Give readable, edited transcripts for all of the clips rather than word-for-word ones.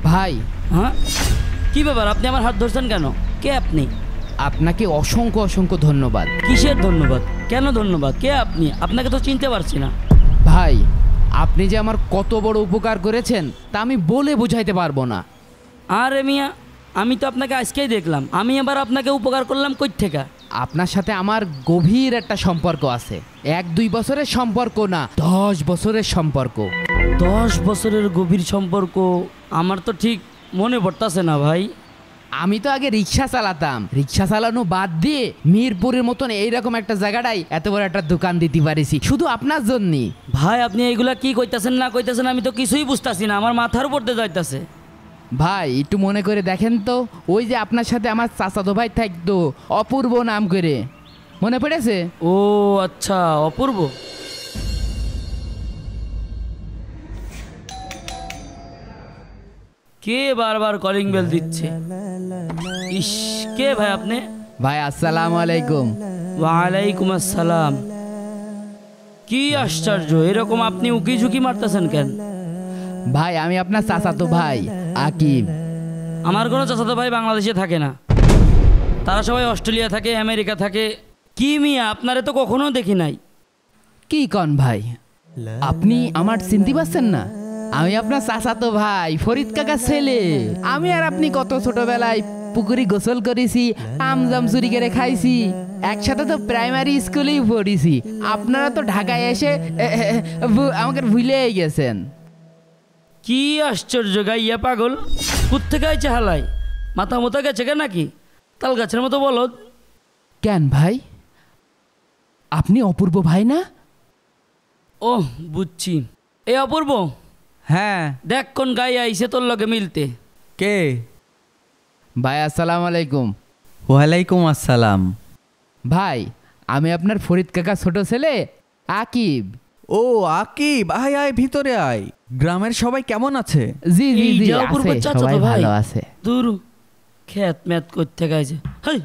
ভাই। হ্যাঁ কি ব্যাপার, আপনি আমার হাত ধরছেন কেন? কে আপনি? আপনাকে অসংখ্য অসংখ্য ধন্যবাদ। কিসের ধন্যবাদ? কেন ধন্যবাদ? কে আপনি? আপনাকে তো চিনতে পারছি না। ভাই, আপনি যে আমার কত বড় উপকার করেছেন তা আমি বলে বুঝাইতে পারবো না। আরে মিয়া, আমি তো আপনাকে আজকেই দেখলাম, আমি আবার আপনাকে উপকার করলাম কই থেকে? আপনার সাথে আমার গভীর একটা সম্পর্ক আছে। 1-2 বছরের সম্পর্ক না, 10 বছরের সম্পর্ক। 10 বছরের গভীর সম্পর্ক? আমার তো ঠিক মনে পড়তাছে না ভাই। আমি তো আগে রিক্সা চালাতাম, রিক্সা চালানো বাদ দিয়ে মিরপুরের মতন এইরকম একটা জায়গাটাই এত বড় একটা দোকান দিতে পারিছি শুধু আপনার জন্যই। ভাই আপনি এইগুলা কি কইতাছেন না কইতাছেন আমি তো কিছুই বুঝতাছি না, আমার মাথার উপর দিয়ে যাইতাছে। ভাই একটু মনে করে দেখেন তো, ওই যে আপনার সাথে আমার চাচাতো ভাই থাকতো অপূর্ব নাম করে, মনে পড়েছে? ও আচ্ছা, অপূর্ব। কে বারবার কলিং বেল দিচ্ছে? ইস, কে ভাই আপনি? ভাই আসসালামু আলাইকুম। ওয়ালাইকুম আসসালাম। কি আশ্চর্য, এরকম আপনি উকি ঝুঁকি মারতেছেন কেন? ভাই আমি আপনার চাচাতো ভাই আকিব। আমার কোনো চাচাতো ভাই বাংলাদেশে থাকে না, তারা সবাই অস্ট্রেলিয়া থাকে, আমেরিকা থাকে। কি মিয়া, আপনারে তো কখনো দেখি নাই। কি কন ভাই, আপনি আমার চিনতে পারছেন না? আমি আপনার চাচাতো ভাই ফরিদ কাকার ছেলে। আমি আর আপনি কত ছোটবেলায় পুকুরি গোসল করেছি, আমজাম চুরি করে খাইছি, একসাথে তো প্রাইমারি স্কুলেই পড়েছি। আপনারা তো ঢাকায় এসে আমাকে ভুলেই গেছেন। কি আশ্চর্য, গাইয়া পাগল কোত্থেকে আইছে হালাই? মাথা মতো গেছে কে নাকি? তাল গাছের মতো বলদ। কেন ভাই, আপনি অপূর্ব ভাই না? ওহ বুঝছি। এ অপূর্ব, হ্যাঁ। দেখ কোন গাই আইছে তোর লগে মিলতে। কে? ভাই আসসালামু আলাইকুম। ওয়ালাইকুম আসসালাম। ভাই আমি আপনার ফরিদ কাকা ছোট ছেলে আকিব। ও আকিব, আয় আয় ভিতরে আয়। গ্রামের সবাই কেমন আছে? জি জি এই জি যে অপূর্ব আছে, চাচা সবাই তো ভাই। ভালো আছে। দূর খেত ম্যাত করতে গাইছে। হেই,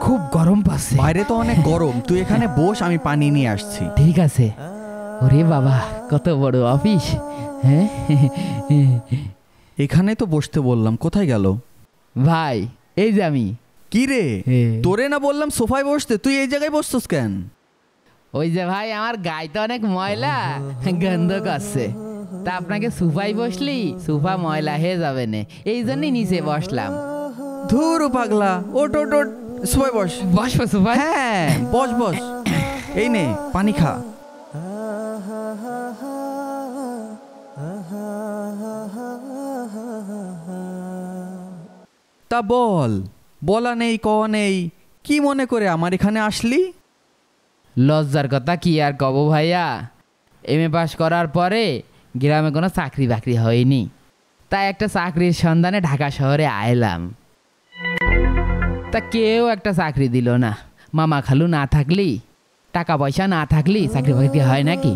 খুব গরম পাচ্ছে। বাইরে তো অনেক গরম, তুই এখানে বস, আমি পানি নিয়ে আসছি। ঠিক আছে। ওরে বাবা কত বড় অফিস। হ্যাঁ এখানে তো বসতে বললাম, কোথায় গেল? ভাই এই যে আমি। কি রে, হে। তোরে না বললাম সোফায় বসতে, তুই এই জায়গায় বসছস কেন? ওই যে ভাই আমার গায়ে তো অনেক ময়লা, গন্ধ করছে, তা আপনাকে সোফায় বসলি সোফা ময়লা হয়ে যাবে না, এই জন্যই নিচে বসলাম। ধুর পাগলা, ওট ওট ওট, সোফায় বস। বসবো সোফায়? হ্যাঁ বস বস, এই নে পানি খা। তা বল, বলা নেই কওয়া নেই, কি মনে করে আমার এখানে আসলি? লজ্জার কথা কি আর কব ভাইয়া, এমএ পাস করার পরে গ্রামে কোনো চাকরি বাকরি হয়নি, তাই একটা চাকরির সন্ধানে ঢাকা শহরে আইলাম। তা কেউ একটা চাকরি দিল না। মামা খালু না থাকলি, টাকা পয়সা না থাকলি চাকরি বাকরি হয় নাকি?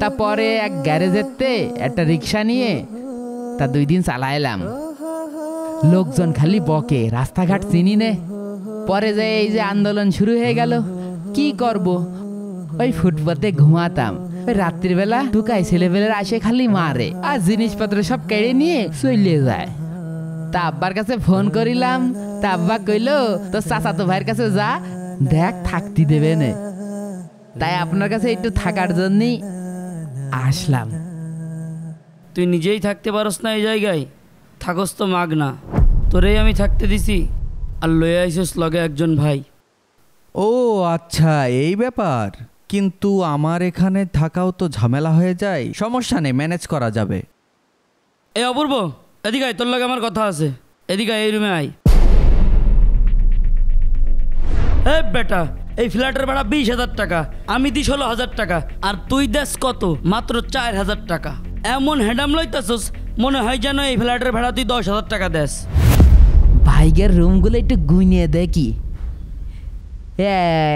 তারপরে এক গ্যারেজেতে একটা রিক্সা নিয়ে তা 2 দিন চালাইলাম। লোকজন খালি বকে, রাস্তাঘাট চিনি নে। পরে যে এই যে আন্দোলন শুরু হয়ে গেল, কি করব, ওই ফুটপাতে ঘুমাতাম। ওই রাত্রিবেলা ঢুকাই ছেলেবেলার আসে খালি মারে আর জিনিসপত্র সব কেড়ে নিয়ে চলে যায়। তা আব্বার কাছে ফোন করিলাম, তা আব্বা কইলো তো চাচাতো ভাইয়ের কাছে যা, দেখ থাকতে দেবে না। তাই আপনার কাছে একটু থাকার জন্যই আসলাম। তুই নিজেই থাকতে পারস না এই জায়গায়, থাকস তো মাগ না, তোরেই আমি থাকতে দিছি আর লয়ে আইসস লগে একজন ভাই। ও আচ্ছা এই ব্যাপার, কিন্তু আমার এখানে থাকাও তো ঝামেলা হয়ে যায়। সমস্যা নেই, ম্যানেজ করা যাবে। এই অপূর্ব, এদিকে আয়, তোর লগে আমার কথা আছে। এদিকে আয়, এই রুমে আয়। এ বেটা, এই ফ্ল্যাটের ভাড়া 20,000 টাকা, আমি দিই 16,000 টাকা, আর তুই দেস কত? মাত্র 4,000 টাকা। এমন হ্যাডাম লইতাছস মনে হয় যেন এই ফ্ল্যাটের ভাড়া তুই 10,000 টাকা দেস। ভাইগের রুমগুলো একটু গুনিয়ে দেখি।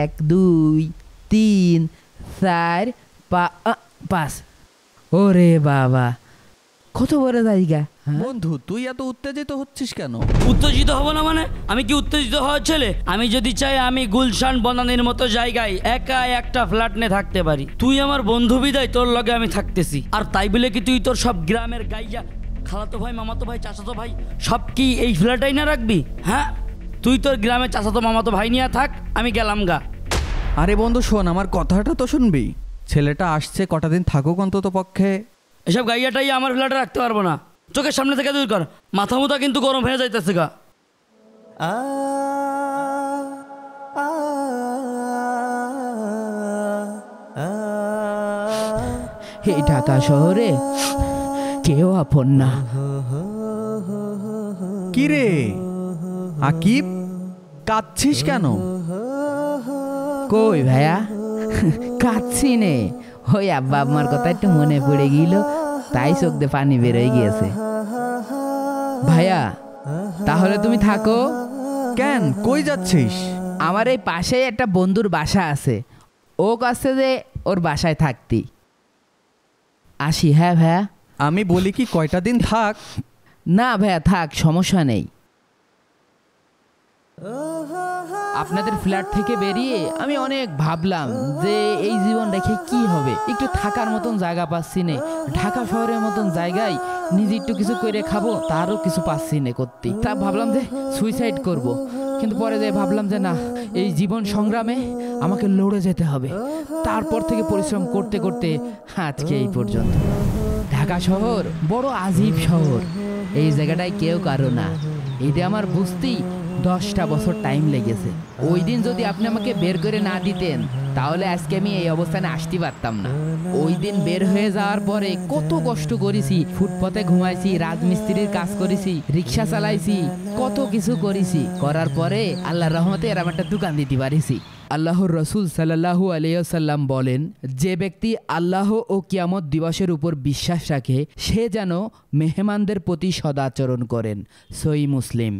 1 2 3 4 5। ওরে বাবা কত বড় জায়গা। বন্ধু তুই এত উত্তেজিত হচ্ছিস কেন? উত্তেজিত হব না মানে? আমি কি উত্তেজিত হওয়ার ছেলে? আমি যদি চাই আমি গুলশান বনানীর মতো জায়গায় একা একটা ফ্ল্যাট নিয়ে থাকতে পারি। তুই আমার বন্ধু বিদায় তোর লগে আমি থাকতেছি, আর তাই বলে কি তুই তোর সব গ্রামের গাইয়া খালাতো ভাই, মামাতো ভাই, চাচাতো ভাই সব কি এই ফ্ল্যাটেই না রাখবি? হ্যাঁ, তুই তোর গ্রামের চাচাতো মামাতো ভাই নিয়ে থাক, আমি গেলাম গা। আরে বন্ধু শোন, আমার কথাটা তো শুনবি। ছেলেটা আসছে, কটা দিন থাকুক অন্তত পক্ষে। এসব গাইয়াটাই আমার ফ্ল্যাটে রাখতে পারবো না, চোখের সামনে থেকে দূর কর। মাথা মুথা কিন্তু গরম হয়ে যাইতেছে গা। এই ঢাকা শহরে কেউ আপন না। কি রে আকিব, কাঁদছিস কেন? কই ভাইয়া, কাঁদছি নে। ওই আব্বা আম্মার কথা একটু মনে পড়ে গেল, তাই চোখ দিয়ে পানি বেরোয় গিয়েছে। ভাইয়া তাহলে তুমি থাকো। কেন, কই যাচ্ছিস? আমার এই পাশেই একটা বন্ধুর বাসা আছে, ও কাছে যে ওর বাসায় থাকতি। আসি। হ্যাঁ ভাইয়া। আমি বলি কি কয়টা দিন থাক। না ভাইয়া থাক, সমস্যা নেই। আপনাদের ফ্ল্যাট থেকে বেরিয়ে আমি অনেক ভাবলাম যে এই জীবন রেখে কি হবে, একটু থাকার মতন জায়গা পাচ্ছি না। ঢাকা শহরের মতন জায়গায় নিজে একটু কিছু করে খাবো, তারও কিছু পাচ্ছি না করতে। তা ভাবলাম যে সুইসাইড করব, কিন্তু পরে যে ভাবলাম যে না, এই জীবন সংগ্রামে আমাকে লড়ে যেতে হবে। তারপর থেকে পরিশ্রম করতে করতে আজকে এই পর্যন্ত। ঢাকা শহর বড় আজীব শহর, এই জায়গাটায় কেউ কারো না। এটা আমার বুঝতেই 10টা বছর টাইম লেগেছে। ওই দিন যদি আপনি আমাকে বের করে না দিতেন, তাহলে আজকে আমি এই অবস্থানে আসতে পারতাম না। ওই দিন বের হয়ে যাওয়ার পরে কত কষ্ট করেছি, ফুটপাতে ঘুমাইছি, রাজমিস্ত্রির কাজ করেছি, রিক্সা চালাইছি, কত কিছু করেছি। করার পরে আল্লাহর রহমতে এরকম একটা দোকান দিতে পারিছি। আল্লাহর রসুল সাল্লাল্লাহু আলাইহি ওয়াসাল্লাম বলেন, যে ব্যক্তি আল্লাহ ও কিয়ামত দিবসের উপর বিশ্বাস রাখে সে যেন মেহমানদের প্রতি সদাচরণ করেন। সহিহ মুসলিম।